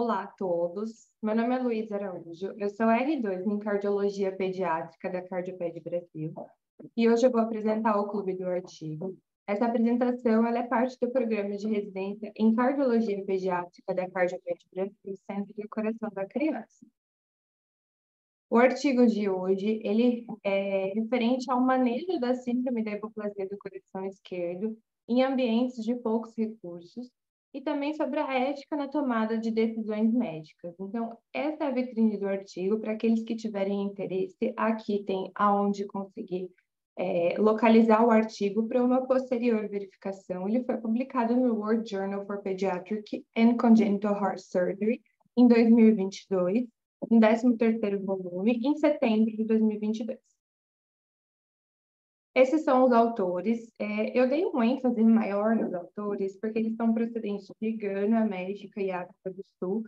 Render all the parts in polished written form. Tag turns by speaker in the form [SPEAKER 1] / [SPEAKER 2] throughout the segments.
[SPEAKER 1] Olá a todos, meu nome é Luísa Araújo, eu sou R2 em Cardiologia Pediátrica da Cardioped Brasil e hoje eu vou apresentar o Clube do Artigo. Essa apresentação ela é parte do programa de residência em Cardiologia Pediátrica da Cardioped Brasil, Centro do Coração da Criança. O artigo de hoje ele é referente ao manejo da síndrome da hipoplasia do coração esquerdo em ambientes de poucos recursos, e também sobre a ética na tomada de decisões médicas. Então, essa é a vitrine do artigo. Para aqueles que tiverem interesse, aqui tem aonde conseguir localizar o artigo para uma posterior verificação. Ele foi publicado no World Journal for Pediatric and Congenital Heart Surgery em 2022, em 13º volume, em setembro de 2022. Esses são os autores. Eu dei um ênfase maior nos autores, porque eles são procedentes de Gana, México e África do Sul,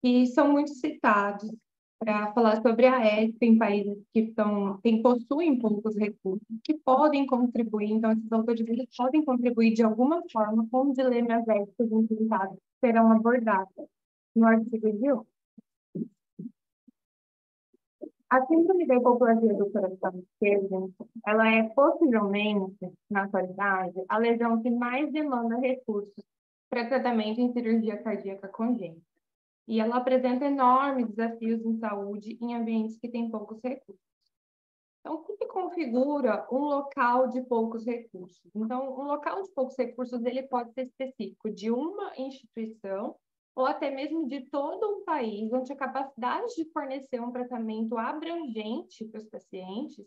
[SPEAKER 1] e são muito citados para falar sobre a ética em países que possuem poucos recursos, que podem contribuir. Então, esses autores eles podem contribuir de alguma forma com os dilemas éticos implicados que serão abordados no artigo de hoje. A síndrome da hipoplasia do coração esquerdo, ela é possivelmente, na atualidade, a lesão que mais demanda recursos para tratamento em cirurgia cardíaca congênita. E ela apresenta enormes desafios em saúde em ambientes que têm poucos recursos. Então, o que configura um local de poucos recursos? Então, um local de poucos recursos, ele pode ser específico de uma instituição ou até mesmo de todo um país, onde a capacidade de fornecer um tratamento abrangente para os pacientes,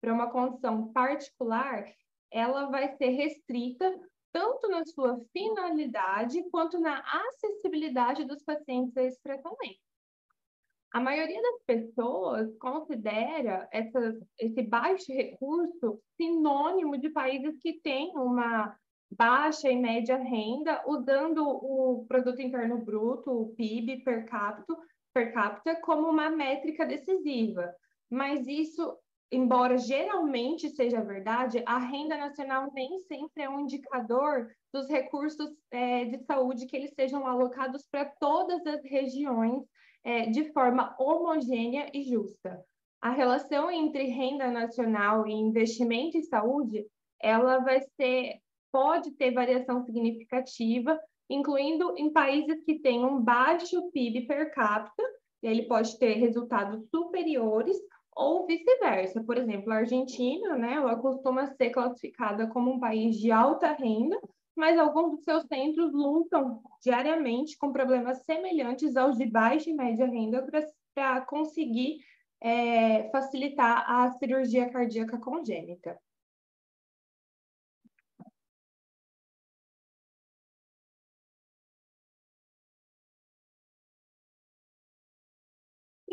[SPEAKER 1] para uma condição particular, ela vai ser restrita tanto na sua finalidade quanto na acessibilidade dos pacientes a esse tratamento. A maioria das pessoas considera esse baixo recurso sinônimo de países que têm uma baixa e média renda, usando o produto interno bruto, o PIB per capita, como uma métrica decisiva. Mas isso, embora geralmente seja verdade, a renda nacional nem sempre é um indicador dos recursos de saúde que eles sejam alocados para todas as regiões de forma homogênea e justa. A relação entre renda nacional e investimento em saúde, ela pode ter variação significativa, incluindo em países que têm um baixo PIB per capita, e ele pode ter resultados superiores, ou vice-versa. Por exemplo, a Argentina, né, ela costuma ser classificada como um país de alta renda, mas alguns dos seus centros lutam diariamente com problemas semelhantes aos de baixa e média renda para conseguir facilitar a cirurgia cardíaca congênita.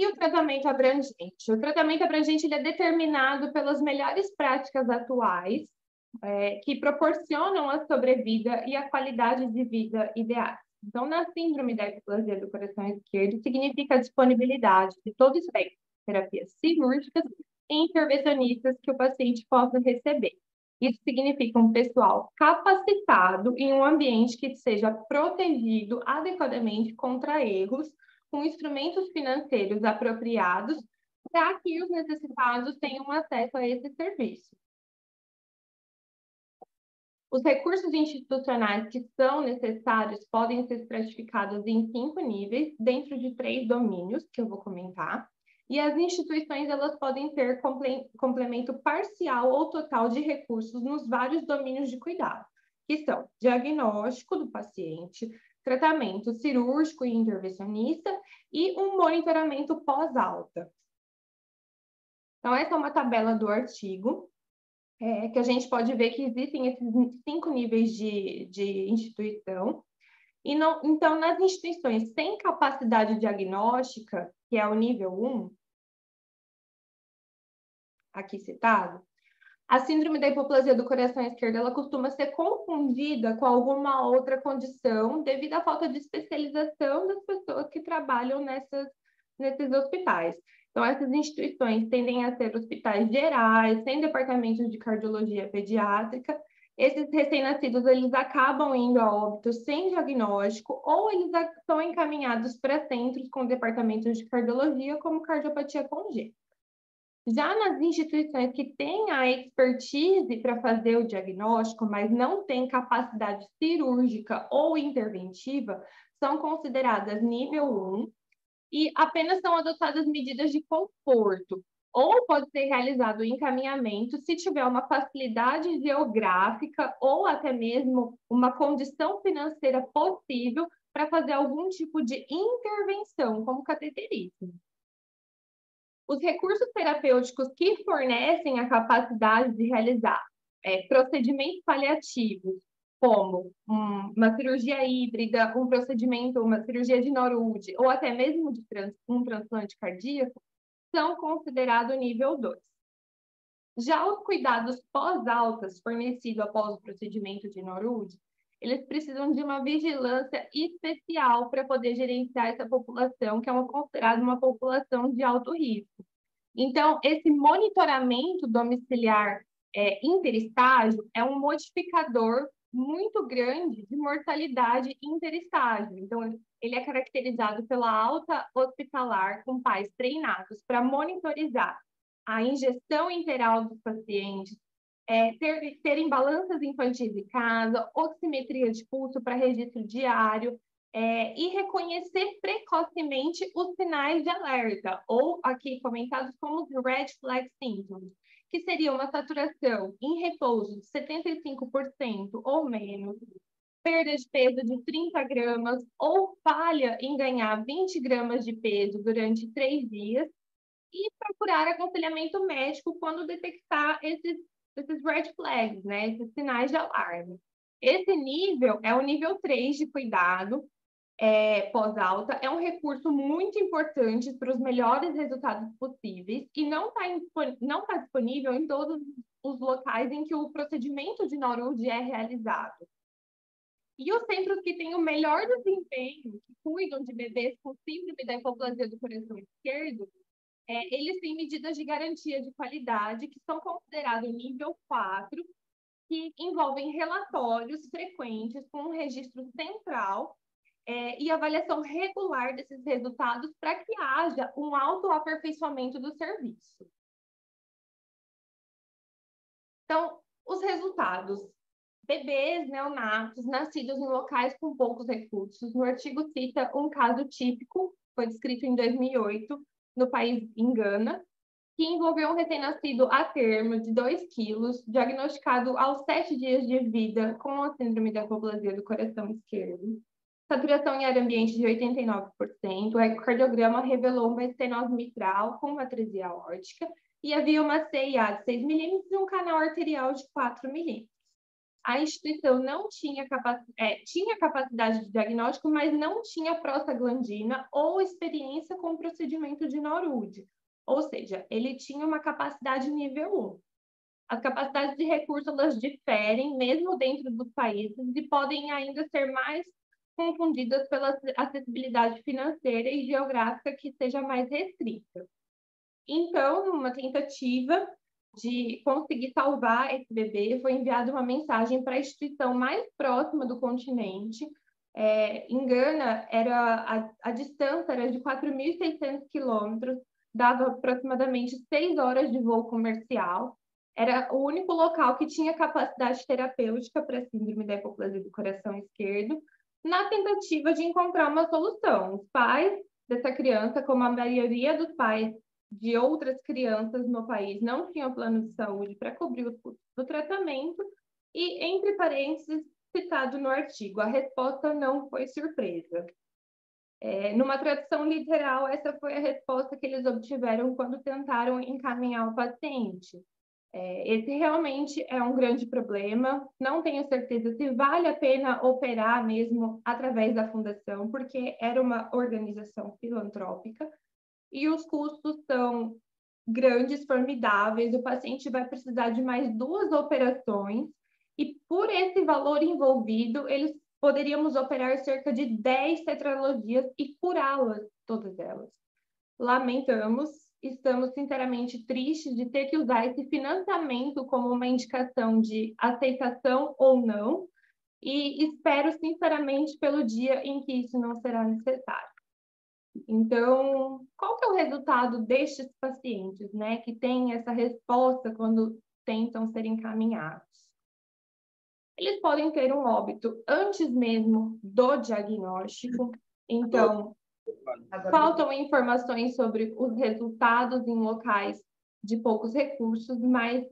[SPEAKER 1] E o tratamento abrangente? O tratamento abrangente ele é determinado pelas melhores práticas atuais, que proporcionam a sobrevida e a qualidade de vida ideais. Então, na síndrome da hipoplasia do coração esquerdo, significa a disponibilidade de todo o espectro de terapias cirúrgicas e intervencionistas que o paciente possa receber. Isso significa um pessoal capacitado em um ambiente que seja protegido adequadamente contra erros, com instrumentos financeiros apropriados, para que os necessitados tenham acesso a esse serviço. Os recursos institucionais que são necessários podem ser estratificados em 5 níveis, dentro de 3 domínios, que eu vou comentar, e as instituições elas podem ter complemento parcial ou total de recursos nos vários domínios de cuidado, que são diagnóstico do paciente, tratamento cirúrgico e intervencionista e um monitoramento pós-alta. Então, essa é uma tabela do artigo, que a gente pode ver que existem esses 5 níveis de instituição. E então, nas instituições sem capacidade diagnóstica, que é o nível 1, aqui citado, a síndrome da hipoplasia do coração esquerdo ela costuma ser confundida com alguma outra condição devido à falta de especialização das pessoas que trabalham nesses hospitais. Então, essas instituições tendem a ser hospitais gerais, sem departamentos de cardiologia pediátrica, Esses recém-nascidos, eles acabam indo a óbito sem diagnóstico ou eles são encaminhados para centros com departamentos de cardiologia, como cardiopatia congênita. Já nas instituições que têm a expertise para fazer o diagnóstico, mas não têm capacidade cirúrgica ou interventiva, são consideradas nível 1 e apenas são adotadas medidas de conforto, ou pode ser realizado o encaminhamento se tiver uma facilidade geográfica ou até mesmo uma condição financeira possível para fazer algum tipo de intervenção, como cateterismo. Os recursos terapêuticos que fornecem a capacidade de realizar procedimentos paliativos, como uma cirurgia híbrida, um procedimento, uma cirurgia de Norud, ou até mesmo de um transplante cardíaco, são considerados nível 2. Já os cuidados pós-altas fornecidos após o procedimento de Norud, eles precisam de uma vigilância especial para poder gerenciar essa população, que é considerada uma população de alto risco. Então, esse monitoramento domiciliar interestágio é um modificador muito grande de mortalidade interestágio. Então, ele é caracterizado pela alta hospitalar com pais treinados para monitorizar a ingestão interal dos pacientes, terem balanças infantis em casa, oximetria de pulso para registro diário, e reconhecer precocemente os sinais de alerta, ou aqui comentados como os red flag symptoms, que seria uma saturação em repouso de 75% ou menos, perda de peso de 30 gramas ou falha em ganhar 20 gramas de peso durante 3 dias, e procurar aconselhamento médico quando detectar esses red flags, né? Esses sinais de alarme. Esse nível é o nível 3 de cuidado pós-alta, é um recurso muito importante para os melhores resultados possíveis e não tá disponível em todos os locais em que o procedimento de Norud é realizado. E os centros que têm o melhor desempenho, que cuidam de bebês com síndrome da hipoplasia do coração esquerdo, eles têm medidas de garantia de qualidade que são considerados nível 4, que envolvem relatórios frequentes com um registro central e avaliação regular desses resultados para que haja um autoaperfeiçoamento do serviço. Então, os resultados. Bebês neonatos nascidos em locais com poucos recursos. No artigo cita um caso típico, foi descrito em 2008, no país em Gana, que envolveu um recém-nascido a termo de 2 quilos, diagnosticado aos 7 dias de vida com a síndrome da hipoplasia do coração esquerdo. Saturação em ar ambiente de 89%, o ecocardiograma revelou uma estenose mitral com uma atresia aórtica e havia uma CIA de 6 milímetros e um canal arterial de 4 milímetros. A instituição não tinha capacidade de diagnóstico, mas não tinha prostaglandina ou experiência com o procedimento de Norud, ou seja, ele tinha uma capacidade nível 1. As capacidades de recurso, elas diferem, mesmo dentro dos países, e podem ainda ser mais confundidas pela acessibilidade financeira e geográfica que seja mais restrita. Então, numa tentativa de conseguir salvar esse bebê, foi enviada uma mensagem para a instituição mais próxima do continente. Em Gana, a distância era de 4.600 quilômetros, dava aproximadamente 6 horas de voo comercial. Era o único local que tinha capacidade terapêutica para a síndrome da hipoplasia do coração esquerdo, na tentativa de encontrar uma solução. Os pais dessa criança, como a maioria dos pais de outras crianças no país, não tinham plano de saúde para cobrir os custos do tratamento, e, entre parênteses, citado no artigo, a resposta não foi surpresa. Numa tradução literal, essa foi a resposta que eles obtiveram quando tentaram encaminhar o paciente. Esse realmente é um grande problema. Não tenho certeza se vale a pena operar mesmo através da fundação, porque era uma organização filantrópica e os custos são grandes, formidáveis. O paciente vai precisar de mais 2 operações e por esse valor envolvido, poderíamos operar cerca de 10 tetralogias e curá-las, todas elas. Lamentamos, estamos sinceramente tristes de ter que usar esse financiamento como uma indicação de aceitação ou não, e espero sinceramente pelo dia em que isso não será necessário. Então, qual que é o resultado destes pacientes, né, que têm essa resposta quando tentam ser encaminhados? Eles podem ter um óbito antes mesmo do diagnóstico, então, faltam informações sobre os resultados em locais de poucos recursos, mas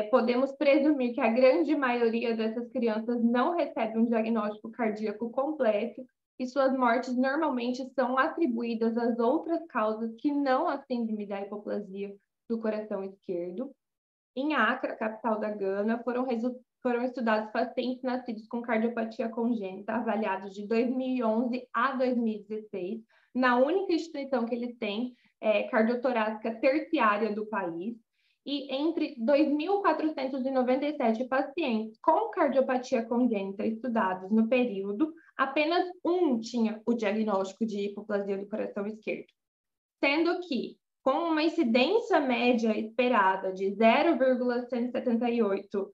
[SPEAKER 1] podemos presumir que a grande maioria dessas crianças não recebe um diagnóstico cardíaco completo e suas mortes normalmente são atribuídas às outras causas que não a síndrome da hipoplasia do coração esquerdo. Em Accra, capital da Gana, foram estudados pacientes nascidos com cardiopatia congênita, avaliados de 2011 a 2016, na única instituição que eles têm cardiotorácica terciária do país. E entre 2.497 pacientes com cardiopatia congênita estudados no período, apenas um tinha o diagnóstico de hipoplasia do coração esquerdo, sendo que, com uma incidência média esperada de 0,178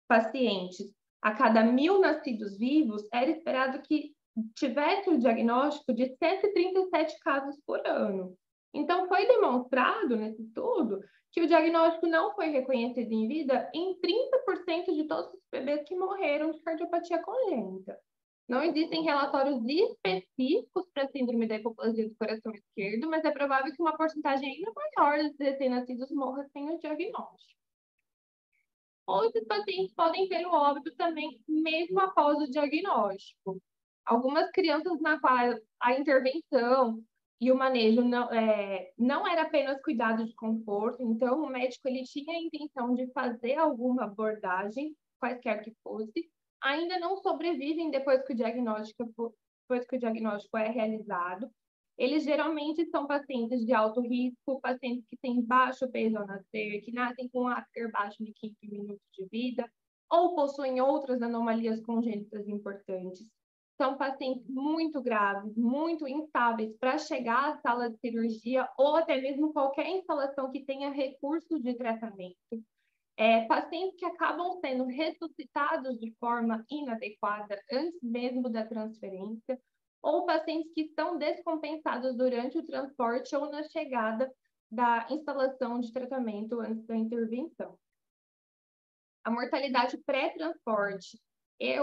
[SPEAKER 1] pacientes a cada 1.000 nascidos vivos, era esperado que tivesse o diagnóstico de 137 casos por ano. Então, foi demonstrado nesse estudo que o diagnóstico não foi reconhecido em vida em 30% de todos os bebês que morreram de cardiopatia congênita. Não existem relatórios específicos para a síndrome da hipoplasia do coração esquerdo, mas é provável que uma porcentagem ainda maior desses recém-nascidos morra sem o diagnóstico. Ou esses pacientes podem ter o óbito também, mesmo após o diagnóstico. Algumas crianças na qual a intervenção e o manejo não era apenas cuidado de conforto, então o médico ele tinha a intenção de fazer alguma abordagem, quaisquer que fosse, ainda não sobrevivem depois que o diagnóstico é realizado. Eles geralmente são pacientes de alto risco, pacientes que têm baixo peso ao nascer, que nascem com um Apgar baixo de 15 minutos de vida, ou possuem outras anomalias congênitas importantes. São pacientes muito graves, muito instáveis para chegar à sala de cirurgia ou até mesmo qualquer instalação que tenha recursos de tratamento. Pacientes que acabam sendo ressuscitados de forma inadequada antes mesmo da transferência, ou pacientes que estão descompensados durante o transporte ou na chegada da instalação de tratamento antes da intervenção. A mortalidade pré-transporte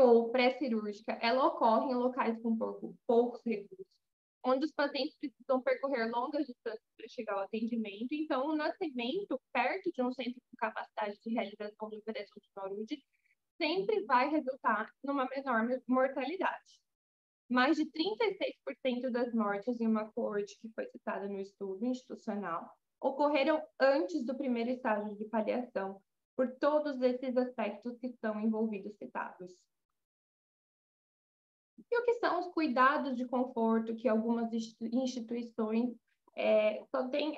[SPEAKER 1] ou pré-cirúrgica, ela ocorre em locais com poucos recursos, onde os pacientes precisam percorrer longas distâncias para chegar ao atendimento. Então, o nascimento perto de um centro com capacidade de realização de operação de saúde sempre vai resultar numa menor mortalidade. Mais de 36% das mortes em uma coorte que foi citada no estudo institucional ocorreram antes do primeiro estágio de paliação, por todos esses aspectos que estão envolvidos citados. E o que são os cuidados de conforto que algumas instituições só têm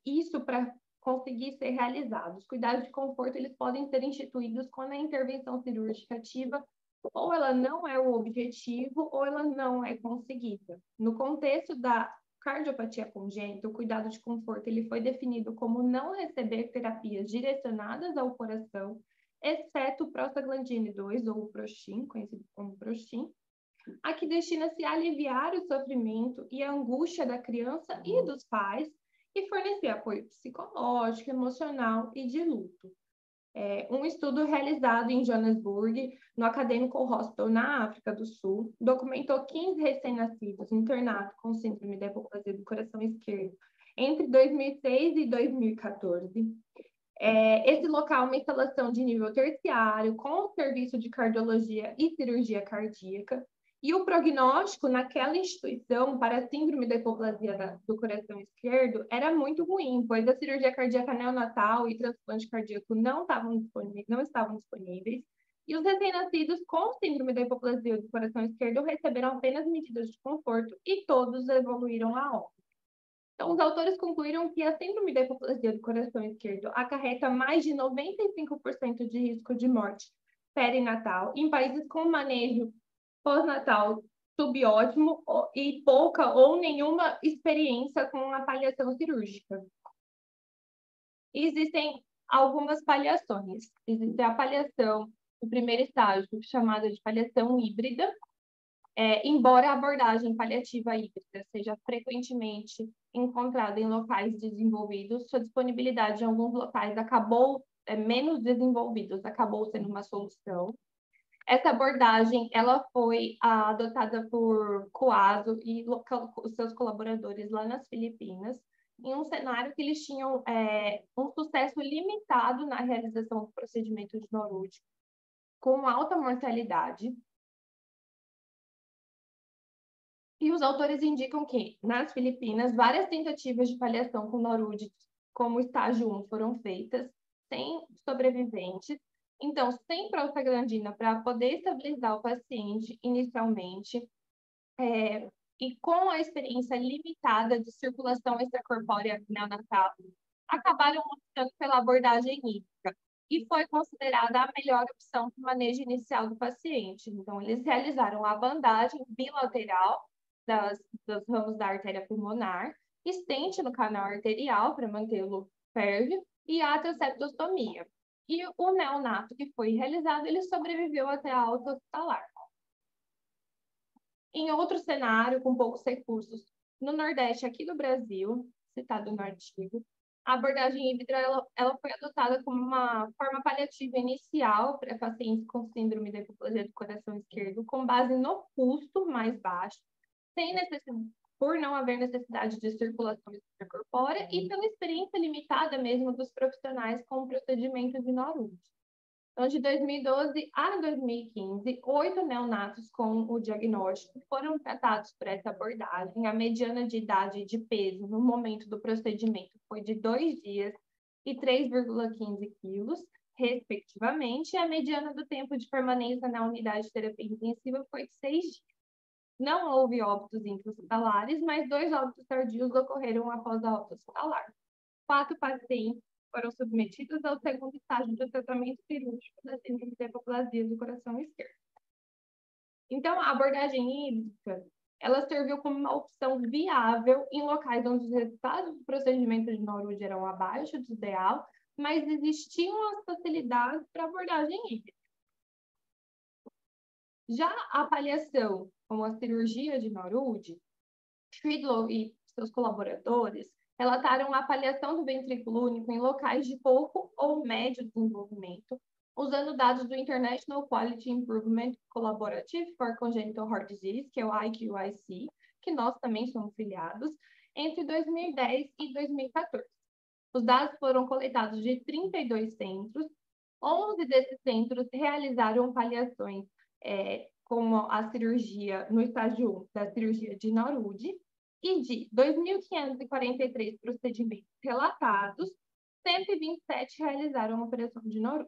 [SPEAKER 1] isso para conseguir ser realizados? Os cuidados de conforto eles podem ser instituídos quando a intervenção cirúrgica ativa ou ela não é o objetivo ou ela não é conseguida. No contexto da cardiopatia congênita, o cuidado de conforto ele foi definido como não receber terapias direcionadas ao coração, exceto o prostaglandina 2, ou o Prostin, conhecido como Prostin, a que destina-se a aliviar o sofrimento e a angústia da criança e dos pais e fornecer apoio psicológico, emocional e de luto. Um estudo realizado em Johannesburg, no Academical Hospital na África do Sul, documentou 15 recém-nascidos internados com síndrome da hipoplasia do coração esquerdo entre 2006 e 2014. Esse local é uma instalação de nível terciário, com serviço de cardiologia e cirurgia cardíaca, e o prognóstico naquela instituição para a síndrome da hipoplasia do coração esquerdo era muito ruim, pois a cirurgia cardíaca neonatal e transplante cardíaco não estavam disponíveis, e os recém-nascidos com síndrome da hipoplasia do coração esquerdo receberam apenas medidas de conforto e todos evoluíram a óbito. Então, os autores concluíram que a síndrome da hipoplasia do coração esquerdo acarreta mais de 95% de risco de morte perinatal em países com manejo pós-natal subótimo e pouca ou nenhuma experiência com a paliação cirúrgica. Existem algumas paliações. Existe a paliação do primeiro estágio, chamada de paliação híbrida, embora a abordagem paliativa híbrida seja frequentemente encontrada em locais desenvolvidos, sua disponibilidade em alguns locais acabou menos desenvolvidos, acabou sendo uma solução. Essa abordagem ela foi adotada por Coaso e os seus colaboradores lá nas Filipinas, em um cenário que eles tinham um sucesso limitado na realização do procedimento de Norud, com alta mortalidade. E os autores indicam que, nas Filipinas, várias tentativas de paliação com Norud, como estágio 1, foram feitas, sem sobreviventes. Então, sem prostaglandina para poder estabilizar o paciente inicialmente, e com a experiência limitada de circulação extracorpórea neonatal, acabaram optando pela abordagem híbrida e foi considerada a melhor opção para o manejo inicial do paciente. Então, eles realizaram a bandagem bilateral dos ramos da artéria pulmonar, estente no canal arterial para mantê-lo férvio e a atroseptostomia. E o neonato que foi realizado, ele sobreviveu até a alta hospitalar. Em outro cenário, com poucos recursos, no Nordeste aqui do Brasil, citado no artigo, a abordagem híbrida ela foi adotada como uma forma paliativa inicial para pacientes com síndrome da hipoplasia do coração esquerdo, com base no custo mais baixo, por não haver necessidade de circulação extracorpórea e pela experiência limitada mesmo dos profissionais com o procedimento de Norud. Então, de 2012 a 2015, 8 neonatos com o diagnóstico foram tratados por essa abordagem. A mediana de idade e de peso no momento do procedimento foi de 2 dias e 3,15 quilos, respectivamente, e a mediana do tempo de permanência na unidade de terapia intensiva foi de 6 dias. Não houve óbitos intra-hospitalares, mas 2 óbitos tardios ocorreram após a alta hospitalar. 4 pacientes foram submetidos ao segundo estágio do tratamento cirúrgico da síndrome de hipoplasia do coração esquerdo. Então, a abordagem híbrida, ela serviu como uma opção viável em locais onde os resultados do procedimento de Norud eram abaixo do ideal, mas existiam as facilidades para a abordagem híbrida. Já a paliação com a cirurgia de Norud, Friedlow e seus colaboradores relataram a paliação do ventrículo único em locais de pouco ou médio desenvolvimento, usando dados do International Quality Improvement Collaborative for Congenital Heart Disease, que é o IQIC, que nós também somos filiados, entre 2010 e 2014. Os dados foram coletados de 32 centros, 11 desses centros realizaram paliações como a cirurgia no estágio 1 da cirurgia de Norud, e de 2.543 procedimentos relatados, 127 realizaram a operação de Norud.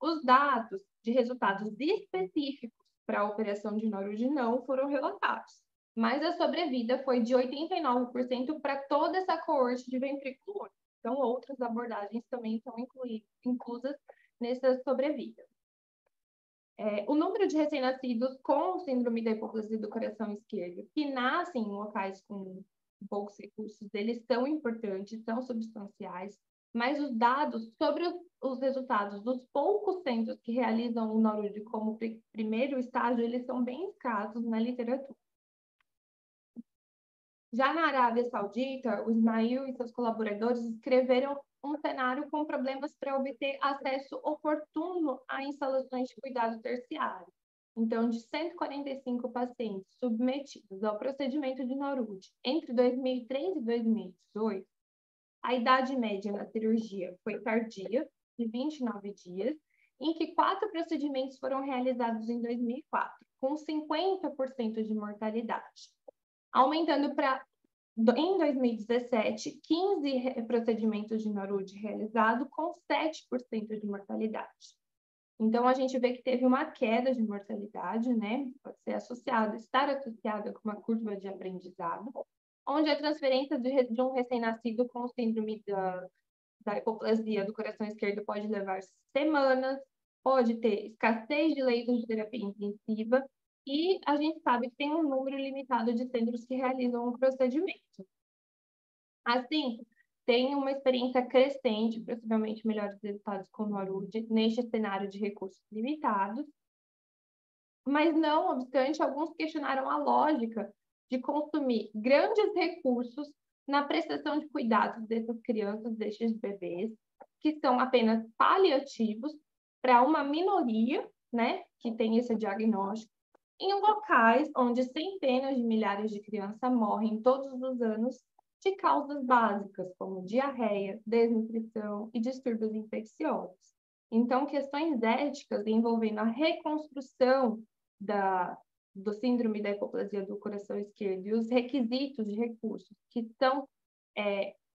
[SPEAKER 1] Os dados de resultados específicos para a operação de Norud não foram relatados, mas a sobrevida foi de 89% para toda essa coorte de ventrículo único. Então, outras abordagens também são inclusas nessa sobrevida. O número de recém-nascidos com síndrome da hipoplasia do coração esquerdo, que nascem em locais com poucos recursos, eles são importantes, são substanciais, mas os dados sobre os resultados dos poucos centros que realizam o Norud como primeiro estágio, eles são bem escassos na literatura. Já na Arábia Saudita, o Ismail e seus colaboradores escreveram um cenário com problemas para obter acesso oportuno a instalações de cuidado terciário. Então, de 145 pacientes submetidos ao procedimento de Norud entre 2003 e 2018, a idade média na cirurgia foi tardia, de 29 dias, em que 4 procedimentos foram realizados em 2004, com 50% de mortalidade, aumentando para, em 2017, 15 procedimentos de Norud realizados com 7% de mortalidade. Então, a gente vê que teve uma queda de mortalidade, né? Pode ser estar associada com uma curva de aprendizado, onde a transferência de um recém-nascido com síndrome da hipoplasia do coração esquerdo pode levar semanas, pode ter escassez de leitos de terapia intensiva e a gente sabe que tem um número limitado de centros que realizam o procedimento. Assim, tem uma experiência crescente, possivelmente melhores resultados com o Norud, neste cenário de recursos limitados, mas não obstante, alguns questionaram a lógica de consumir grandes recursos na prestação de cuidados dessas crianças, destes bebês, que são apenas paliativos para uma minoria, né, que tem esse diagnóstico, em locais onde centenas de milhares de crianças morrem todos os anos de causas básicas, como diarreia, desnutrição e distúrbios infecciosos. Então, questões éticas envolvendo a reconstrução do síndrome da hipoplasia do coração esquerdo e os requisitos de recursos que são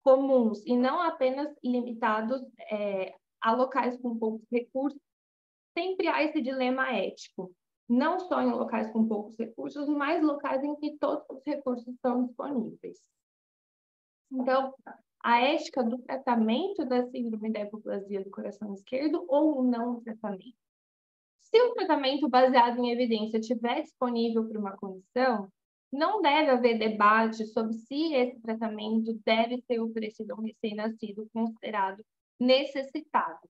[SPEAKER 1] comuns e não apenas limitados a locais com poucos recursos, sempre há esse dilema ético. Não só em locais com poucos recursos, mas locais em que todos os recursos estão disponíveis. Então, a ética do tratamento da síndrome da hipoplasia do coração esquerdo ou não o tratamento. Se o tratamento baseado em evidência estiver disponível para uma condição, não deve haver debate sobre se esse tratamento deve ser oferecido a um recém-nascido considerado necessitado.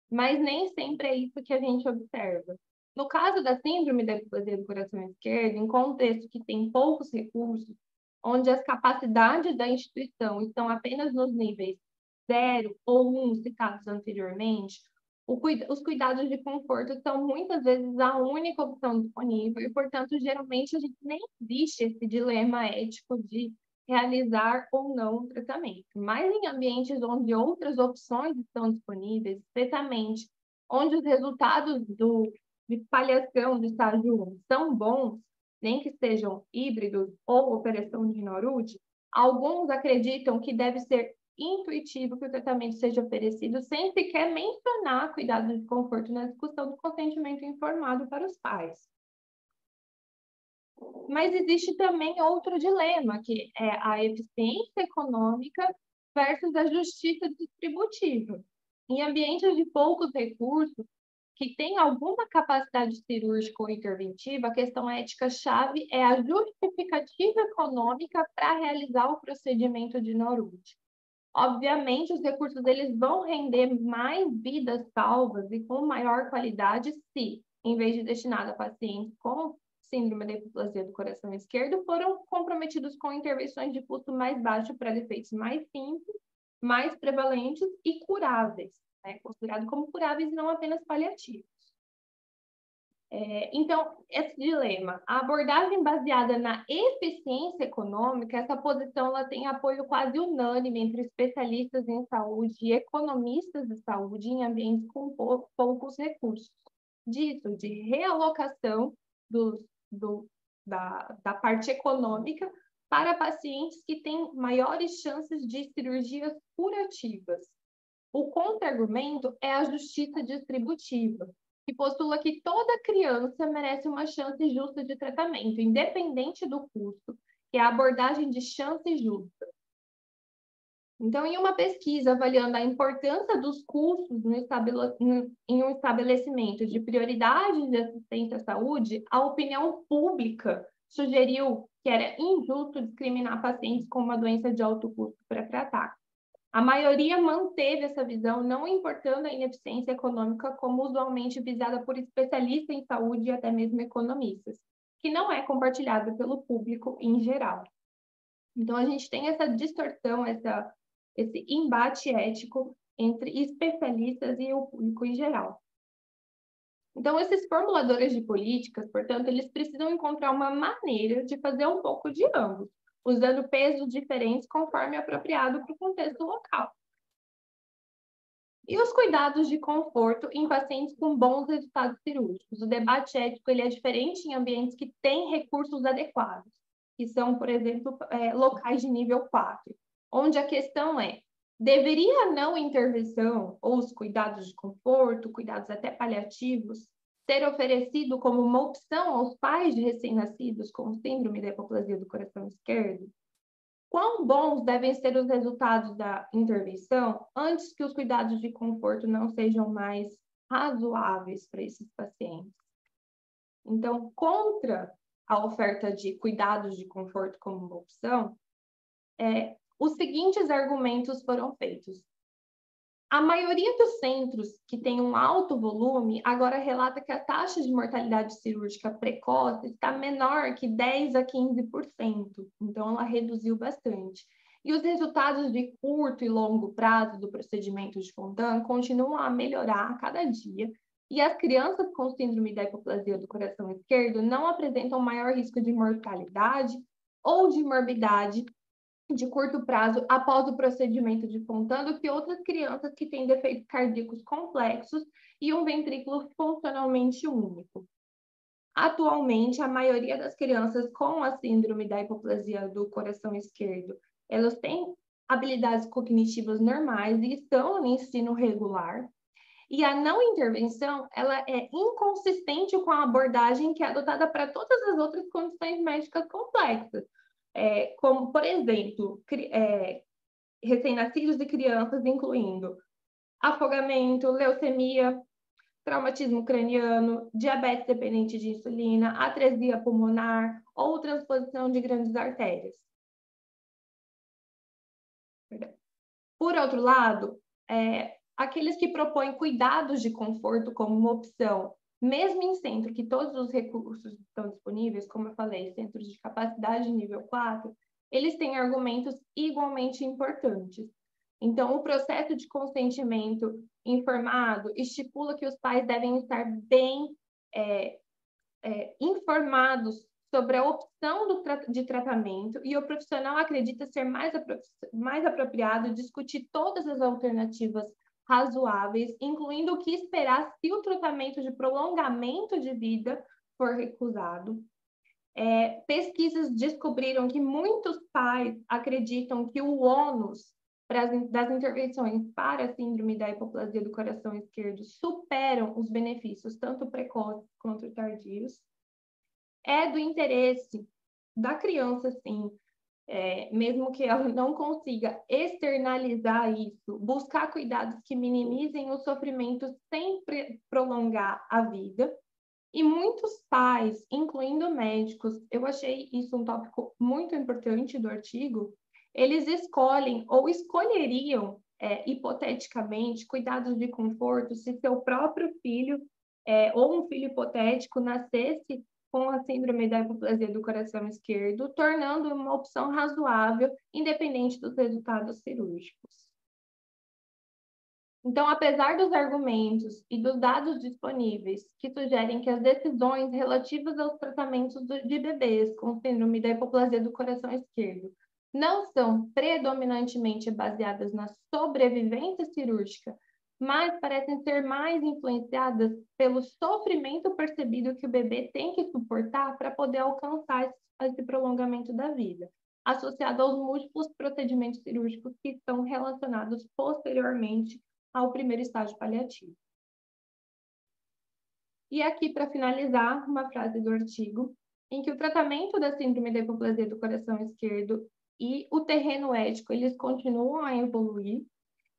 [SPEAKER 1] Mas nem sempre é isso que a gente observa. No caso da síndrome da hipoplasia do coração esquerdo, em contexto que tem poucos recursos, onde as capacidades da instituição estão apenas nos níveis 0 ou 1 citados anteriormente, os cuidados de conforto são muitas vezes a única opção disponível e, portanto, geralmente a gente nem existe esse dilema ético de realizar ou não o tratamento. Mas em ambientes onde outras opções estão disponíveis, especialmente onde os resultados de paliação do estágio 1 são bons, nem que sejam híbridos ou operação de Norud, alguns acreditam que deve ser intuitivo que o tratamento seja oferecido sem sequer mencionar cuidados de conforto na discussão do consentimento informado para os pais. Mas existe também outro dilema, que é a eficiência econômica versus a justiça distributiva. Em ambientes de poucos recursos, que tem alguma capacidade cirúrgica ou interventiva, a questão ética-chave é a justificativa econômica para realizar o procedimento de Norud. Obviamente, os recursos eles vão render mais vidas salvas e com maior qualidade se, em vez de destinado a pacientes com síndrome da hipoplasia do coração esquerdo, foram comprometidos com intervenções de custo mais baixo para defeitos mais simples, mais prevalentes e curáveis, né? Considerados como curáveis e não apenas paliativos. Então, esse dilema, a abordagem baseada na eficiência econômica, essa posição ela tem apoio quase unânime entre especialistas em saúde e economistas de saúde em ambientes com poucos recursos. Disso, de realocação da parte econômica para pacientes que têm maiores chances de cirurgias curativas. O contra-argumento é a justiça distributiva, que postula que toda criança merece uma chance justa de tratamento, independente do custo, que é a abordagem de chance justa. Então, em uma pesquisa avaliando a importância dos custos em um estabelecimento de prioridades de assistência à saúde, a opinião pública sugeriu que era injusto discriminar pacientes com uma doença de alto custo para tratar. A maioria manteve essa visão, não importando a ineficiência econômica como usualmente visada por especialistas em saúde e até mesmo economistas, que não é compartilhada pelo público em geral. Então, a gente tem essa distorção, esse embate ético entre especialistas e o público em geral. Então, esses formuladores de políticas, portanto, eles precisam encontrar uma maneira de fazer um pouco de ambos, usando pesos diferentes conforme apropriado para o contexto local. E os cuidados de conforto em pacientes com bons resultados cirúrgicos? O debate ético ele é diferente em ambientes que têm recursos adequados, que são, por exemplo, locais de nível 4, onde a questão é, deveria a não intervenção ou os cuidados de conforto, cuidados até paliativos, ser oferecido como uma opção aos pais de recém-nascidos com síndrome da hipoplasia do coração esquerdo? Quão bons devem ser os resultados da intervenção antes que os cuidados de conforto não sejam mais razoáveis para esses pacientes? Então, contra a oferta de cuidados de conforto como uma opção, os seguintes argumentos foram feitos. A maioria dos centros que tem um alto volume agora relata que a taxa de mortalidade cirúrgica precoce está menor que 10 a 15%, então ela reduziu bastante. E os resultados de curto e longo prazo do procedimento de Fontan continuam a melhorar a cada dia, e as crianças com síndrome da hipoplasia do coração esquerdo não apresentam maior risco de mortalidade ou de morbidade de curto prazo após o procedimento de Fontan do que outras crianças que têm defeitos cardíacos complexos e um ventrículo funcionalmente único. Atualmente, a maioria das crianças com a síndrome da hipoplasia do coração esquerdo, elas têm habilidades cognitivas normais e estão no ensino regular. E a não intervenção, ela é inconsistente com a abordagem que é adotada para todas as outras condições médicas complexas, como, por exemplo, recém-nascidos e crianças, incluindo afogamento, leucemia, traumatismo craniano, diabetes dependente de insulina, atresia pulmonar ou transposição de grandes artérias. Por outro lado, aqueles que propõem cuidados de conforto como uma opção, mesmo em centro que todos os recursos estão disponíveis, como eu falei, centros de capacidade nível 4, eles têm argumentos igualmente importantes. Então, o processo de consentimento informado estipula que os pais devem estar bem informados sobre a opção de tratamento, e o profissional acredita ser mais apropriado discutir todas as alternativas razoáveis, incluindo o que esperar se o tratamento de prolongamento de vida for recusado. Pesquisas descobriram que muitos pais acreditam que o ônus das intervenções para a síndrome da hipoplasia do coração esquerdo superam os benefícios, tanto precoces quanto tardios. É do interesse da criança, sim, mesmo que ela não consiga externalizar isso, buscar cuidados que minimizem o sofrimento sem prolongar a vida. E muitos pais, incluindo médicos, eu achei isso um tópico muito importante do artigo, eles escolhem ou escolheriam, hipoteticamente, cuidados de conforto se seu próprio filho ou um filho hipotético nascesse com a síndrome da hipoplasia do coração esquerdo, tornando uma opção razoável, independente dos resultados cirúrgicos. Então, apesar dos argumentos e dos dados disponíveis que sugerem que as decisões relativas aos tratamentos de bebês com síndrome da hipoplasia do coração esquerdo não são predominantemente baseadas na sobrevivência cirúrgica, mas parecem ser mais influenciadas pelo sofrimento percebido que o bebê tem que suportar para poder alcançar esse prolongamento da vida, associado aos múltiplos procedimentos cirúrgicos que estão relacionados posteriormente ao primeiro estágio paliativo. E aqui, para finalizar, uma frase do artigo, em que o tratamento da síndrome da hipoplasia do coração esquerdo e o terreno ético, eles continuam a evoluir,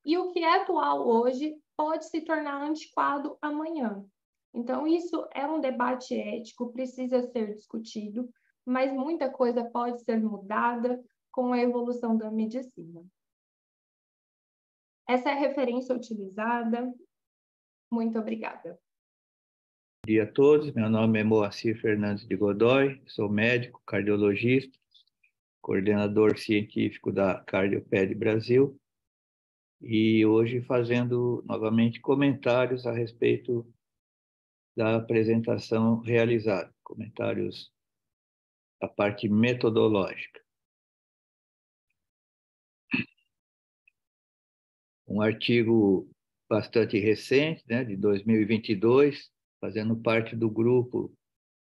[SPEAKER 1] e o que é atual hoje pode se tornar antiquado amanhã. Então, isso é um debate ético, precisa ser discutido, mas muita coisa pode ser mudada com a evolução da medicina. Essa é a referência utilizada. Muito obrigada.
[SPEAKER 2] Bom dia a todos. Meu nome é Moacir Fernandes de Godoy, sou médico, cardiologista, coordenador científico da Cardioped Brasil, e hoje fazendo novamente comentários a respeito da apresentação realizada, comentários da parte metodológica. Um artigo bastante recente, né, de 2022, fazendo parte do grupo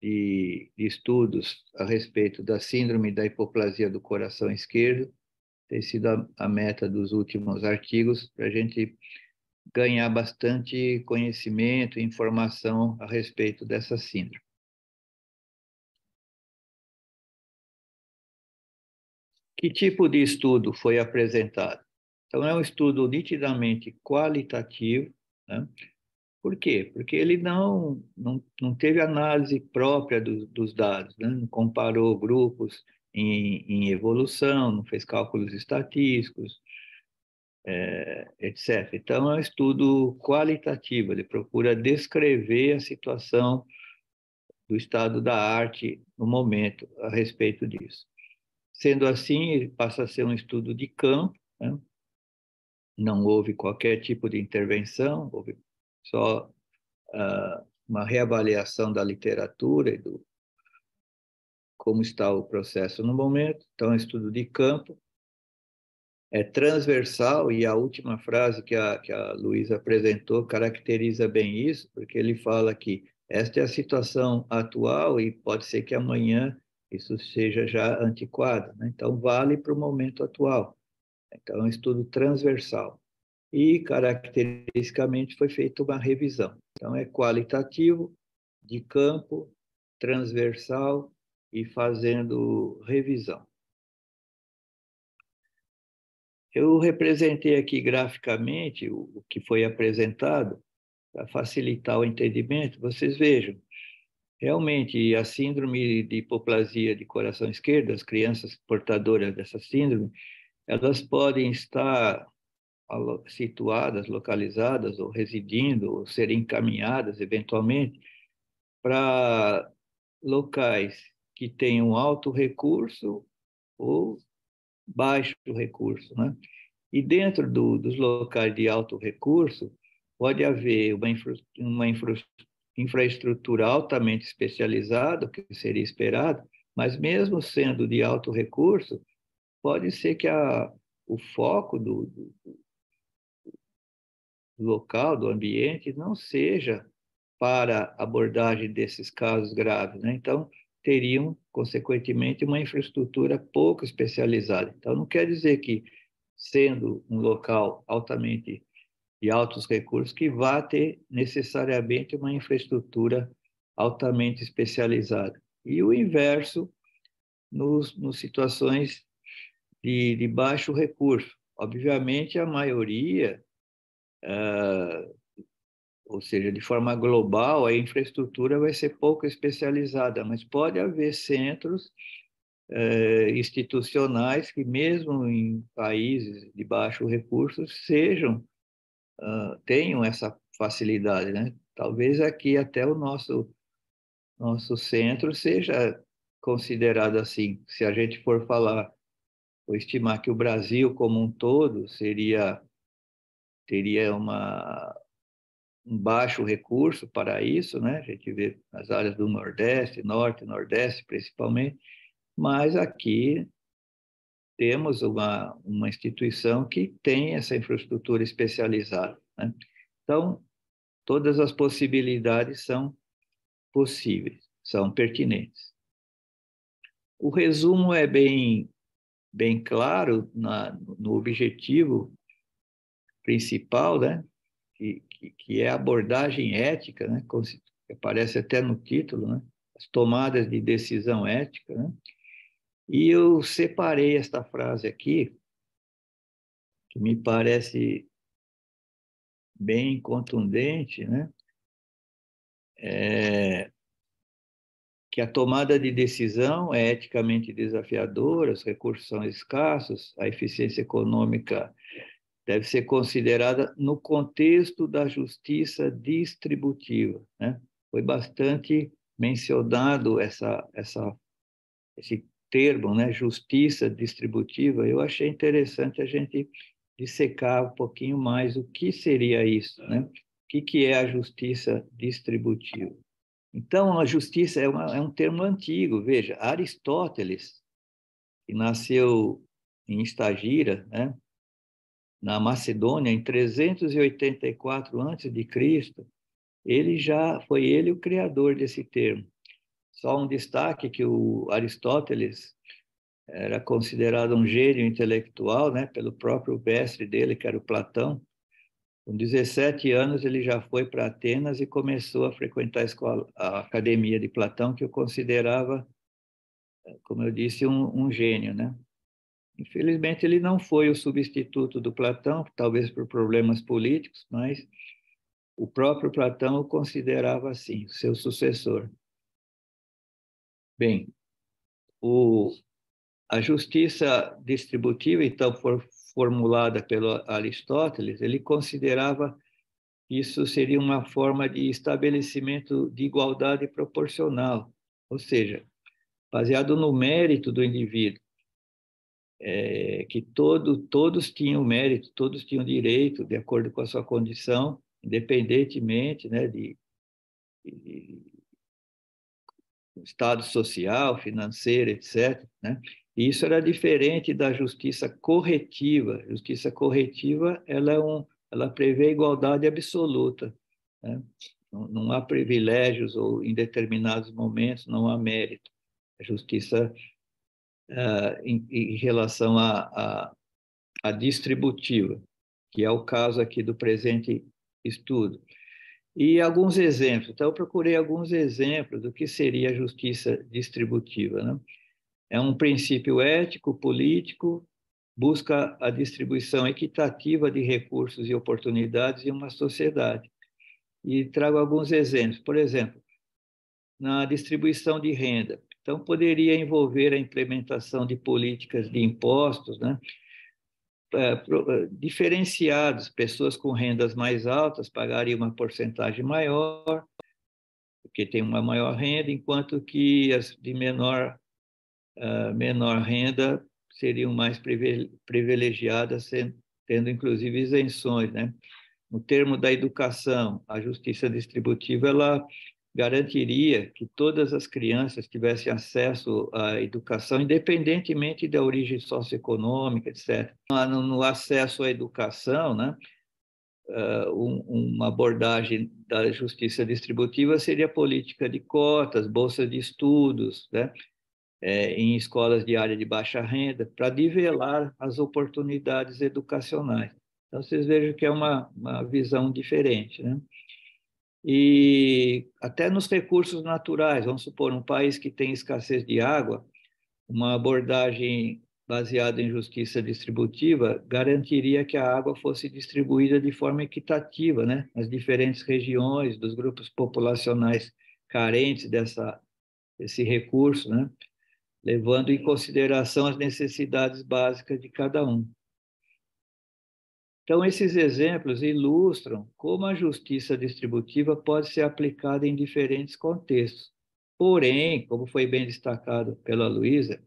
[SPEAKER 2] de estudos a respeito da síndrome da hipoplasia do coração esquerdo, tem sido a meta dos últimos artigos, para a gente ganhar bastante conhecimento e informação a respeito dessa síndrome. Que tipo de estudo foi apresentado? Então, é um estudo nitidamente qualitativo, né? Por quê? Porque ele não teve análise própria dos dados, né? Não comparou grupos em evolução, não fez cálculos estatísticos, etc. Então, é um estudo qualitativo, ele procura descrever a situação do estado da arte no momento a respeito disso. Sendo assim, ele passa a ser um estudo de campo, né? Não houve qualquer tipo de intervenção, houve só uma reavaliação da literatura e do como está o processo no momento. Então, é um estudo de campo, é transversal, e a última frase que a Luísa apresentou caracteriza bem isso, porque ele fala que esta é a situação atual e pode ser que amanhã isso seja já antiquado, né? Então, vale para o momento atual. Então, é um estudo transversal. E, caracteristicamente, foi feita uma revisão. Então, é qualitativo, de campo, transversal e fazendo revisão. Eu representei aqui graficamente o que foi apresentado para facilitar o entendimento. Vocês vejam, realmente a síndrome de hipoplasia de coração esquerdo, as crianças portadoras dessa síndrome, elas podem estar situadas, localizadas ou residindo, ou serem encaminhadas eventualmente para locais que tenham alto recurso ou baixo recurso, né? E dentro dos locais de alto recurso, pode haver uma infraestrutura altamente especializada, o que seria esperado, mas mesmo sendo de alto recurso, pode ser que o foco do local, do ambiente, não seja para abordagem desses casos graves, né? Então, teriam, consequentemente, uma infraestrutura pouco especializada. Então, não quer dizer que, sendo um local altamente de altos recursos, que vá ter necessariamente uma infraestrutura altamente especializada. E o inverso nos situações de baixo recurso. Obviamente, a maioria, ou seja, de forma global, a infraestrutura vai ser pouco especializada, mas pode haver centros institucionais que, mesmo em países de baixo recurso, tenham essa facilidade, né? Talvez aqui até o nosso centro seja considerado assim. Se a gente for falar ou estimar que o Brasil como um todo teria um baixo recurso para isso, né? A gente vê nas áreas do Nordeste, Norte, Nordeste principalmente, mas aqui temos uma instituição que tem essa infraestrutura especializada, né? Então, todas as possibilidades são possíveis, são pertinentes. O resumo é bem claro no objetivo principal, né? Que é a abordagem ética, né? Que aparece até no título, né? As tomadas de decisão ética, né? E eu separei esta frase aqui, que me parece bem contundente, né? Que a tomada de decisão é eticamente desafiadora, os recursos são escassos, a eficiência econômica deve ser considerada no contexto da justiça distributiva, né? Foi bastante mencionado esse termo, né? Justiça distributiva. Eu achei interessante a gente dissecar um pouquinho mais o que seria isso, né? O que é a justiça distributiva? Então, a justiça é um termo antigo. Veja, Aristóteles, que nasceu em Estagira, né? Na Macedônia, em 384 a.C., foi ele o criador desse termo. Só um destaque que o Aristóteles era considerado um gênio intelectual, né, pelo próprio mestre dele, que era o Platão. Com 17 anos, ele já foi para Atenas e começou a frequentar a academia de Platão, que eu considerava, como eu disse, um gênio, né? Infelizmente, ele não foi o substituto do Platão, talvez por problemas políticos, mas o próprio Platão o considerava assim, seu sucessor. Bem, a justiça distributiva, então, formulada pelo Aristóteles, ele considerava que isso seria uma forma de estabelecimento de igualdade proporcional, ou seja, baseado no mérito do indivíduo, que todos tinham mérito, todos tinham direito, de acordo com a sua condição, independentemente, né, de estado social, financeiro, etc., né? E isso era diferente da justiça corretiva. A justiça corretiva, ela prevê a igualdade absoluta, né? Não há privilégios ou em determinados momentos não há mérito. A justiça em relação à distributiva, que é o caso aqui do presente estudo. E alguns exemplos. Então, eu procurei alguns exemplos do que seria a justiça distributiva, né? É um princípio ético, político, busca a distribuição equitativa de recursos e oportunidades em uma sociedade. E trago alguns exemplos. Por exemplo, na distribuição de renda. Então, poderia envolver a implementação de políticas de impostos, né? Diferenciados, pessoas com rendas mais altas pagariam uma porcentagem maior, porque tem uma maior renda, enquanto que as de menor renda seriam mais privilegiadas, tendo inclusive isenções, né? No termo da educação, a justiça distributiva ela garantiria que todas as crianças tivessem acesso à educação, independentemente da origem socioeconômica, etc. No acesso à educação, né, uma abordagem da justiça distributiva seria a política de cotas, bolsas de estudos, né, em escolas de área de baixa renda, para nivelar as oportunidades educacionais. Então, vocês vejam que é uma visão diferente, né? E até nos recursos naturais, vamos supor, um país que tem escassez de água, uma abordagem baseada em justiça distributiva garantiria que a água fosse distribuída de forma equitativa, né, nas diferentes regiões, dos grupos populacionais carentes desse recurso, né, levando em consideração as necessidades básicas de cada um. Então, esses exemplos ilustram como a justiça distributiva pode ser aplicada em diferentes contextos. Porém, como foi bem destacado pela Luísa,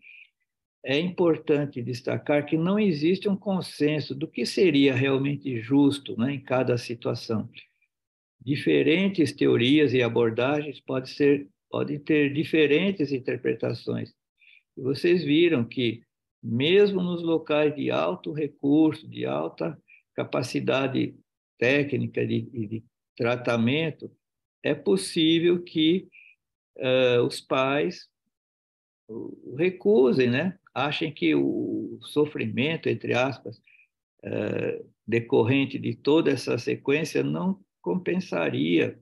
[SPEAKER 2] é importante destacar que não existe um consenso do que seria realmente justo, né, em cada situação. Diferentes teorias e abordagens podem ter diferentes interpretações. E vocês viram que, mesmo nos locais de alto recurso, de alta capacidade técnica de tratamento, é possível que os pais recusem, né? Achem que o sofrimento, entre aspas, decorrente de toda essa sequência não compensaria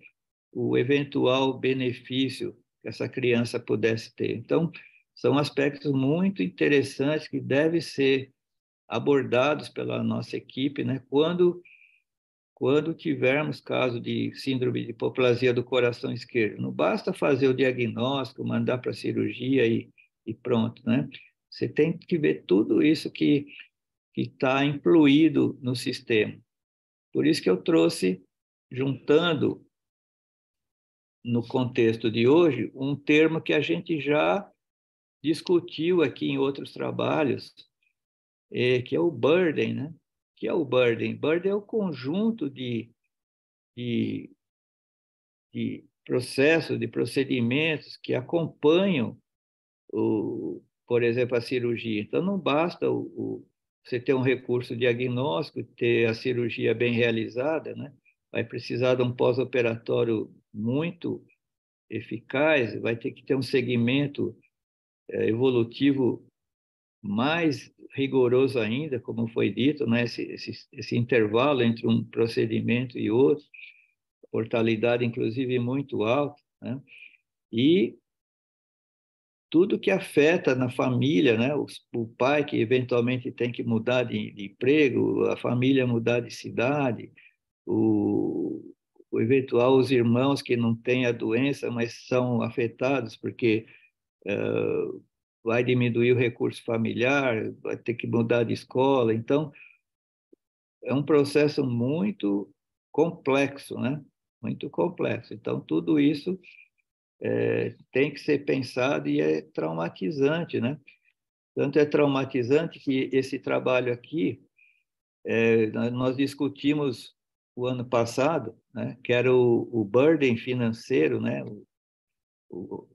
[SPEAKER 2] o eventual benefício que essa criança pudesse ter. Então, são aspectos muito interessantes que devem ser abordados pela nossa equipe, né? Quando tivermos caso de síndrome de hipoplasia do coração esquerdo. Não basta fazer o diagnóstico, mandar para a cirurgia e pronto, né? Você tem que ver tudo isso que está incluído no sistema. Por isso que eu trouxe, juntando no contexto de hoje, um termo que a gente já discutiu aqui em outros trabalhos, que é o burden, né? Que é o burden? Burden é o conjunto de, de processos, de procedimentos que acompanham, por exemplo, a cirurgia. Então, não basta você ter um recurso diagnóstico, ter a cirurgia bem realizada, né? Vai precisar de um pós-operatório muito eficaz, vai ter que ter um segmento evolutivo mais rigoroso ainda, como foi dito, né? Esse intervalo entre um procedimento e outro, mortalidade inclusive muito alta, né? E tudo que afeta na família, né? O pai que eventualmente tem que mudar de emprego, a família mudar de cidade, eventual os irmãos que não têm a doença, mas são afetados, porque vai diminuir o recurso familiar, vai ter que mudar de escola. Então, é um processo muito complexo, né? Muito complexo. Então, tudo isso tem que ser pensado e é traumatizante, né? Tanto é traumatizante que esse trabalho aqui, nós discutimos o ano passado, né? Que era o burden financeiro, né? O,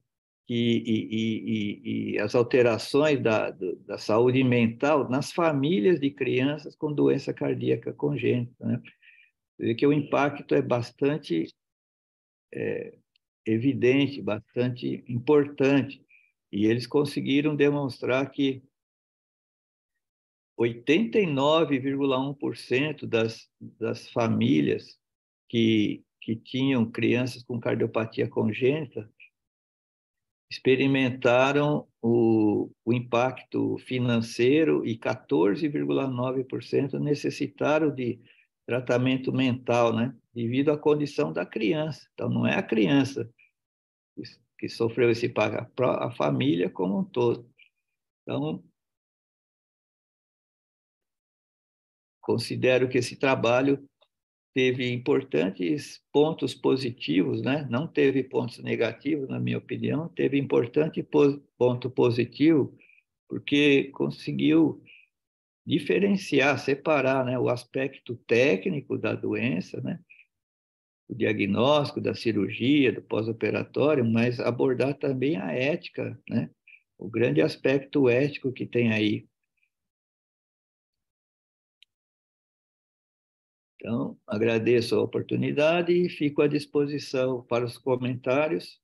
[SPEAKER 2] e as alterações da saúde mental nas famílias de crianças com doença cardíaca congênita, né? Você vê que o impacto é bastante evidente, bastante importante. E eles conseguiram demonstrar que 89,1% das famílias que tinham crianças com cardiopatia congênita experimentaram o impacto financeiro e 14,9% necessitaram de tratamento mental, né? Devido à condição da criança. Então, não é a criança que sofreu esse impacto, a família como um todo. Então, considero que esse trabalho teve importantes pontos positivos, né? Não teve pontos negativos, na minha opinião, teve importante ponto positivo, porque conseguiu diferenciar, separar, né, o aspecto técnico da doença, né, o diagnóstico, da cirurgia, do pós-operatório, mas abordar também a ética, né, o grande aspecto ético que tem aí. Então, agradeço a oportunidade e fico à disposição para os comentários.